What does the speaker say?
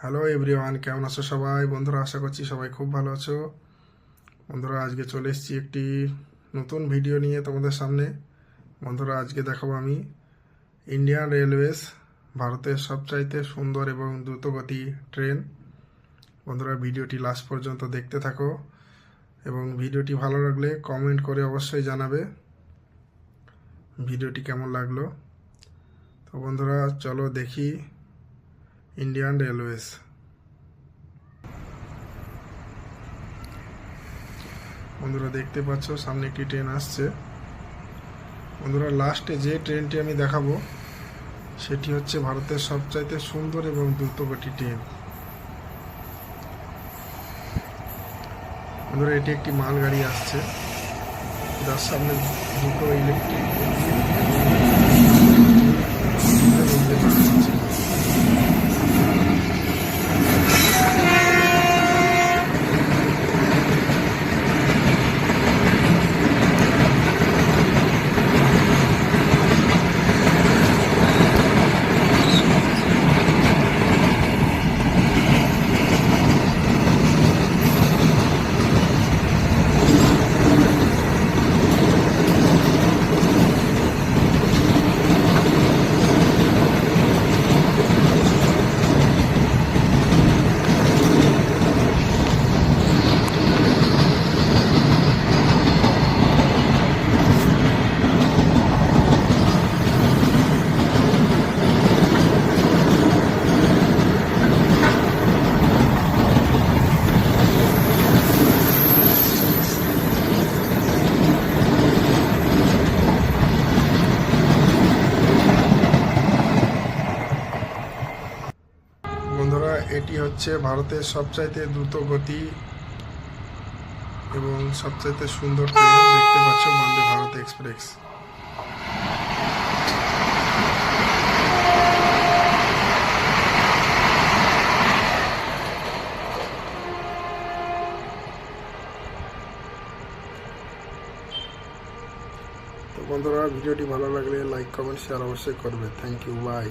Hello everyone, কেমন আছো সবাই? বন্ধুরা, আশা করছি সবাই খুব ভালো আছো। বন্ধুরা, আজকে চলে এসেছি একটি নতুন ভিডিও নিয়ে তোমাদের সামনে। বন্ধুরা, আজকে দেখাবো আমি ইন্ডিয়ান রেলওয়েজ, ভারতের সবচাইতে সুন্দর এবং দ্রুতগতি ট্রেন। বন্ধুরা, ভিডিওটি লাস্ট পর্যন্ত দেখতে থাকো এবং ভিডিওটি ভালো লাগলে কমেন্ট করে অবশ্যই জানাবে ভিডিওটি কেমন লাগলো। তো বন্ধুরা, চলো দেখি ইন্ডিয়ান রেলওয়েজ। বন্ধুরা, দেখতে পাচ্ছ সামনে একটি ট্রেন আসছে। বন্ধুরা, লাস্টে যে ট্রেনটি আমি দেখাবো সেটি হচ্ছে ভারতের সবচাইতে সুন্দর এবং দ্রুতগতি ট্রেন। বন্ধুরা, এটি একটি মালগাড়ি আসছে, যার সামনে দুটো ইলেকট্রিক বন্ধুরা, এটি হচ্ছে ভারতের সবচাইতে দ্রুত গতি এবং সবচাইতে সুন্দর ট্রেন। দেখতে পাচ্ছ বন্দে ভারত এক্সপ্রেস। তো বন্ধুরা, ভিডিওটি ভালো লাগলে লাইক কমেন্ট শেয়ার অবশ্যই করবে। Thank you, by.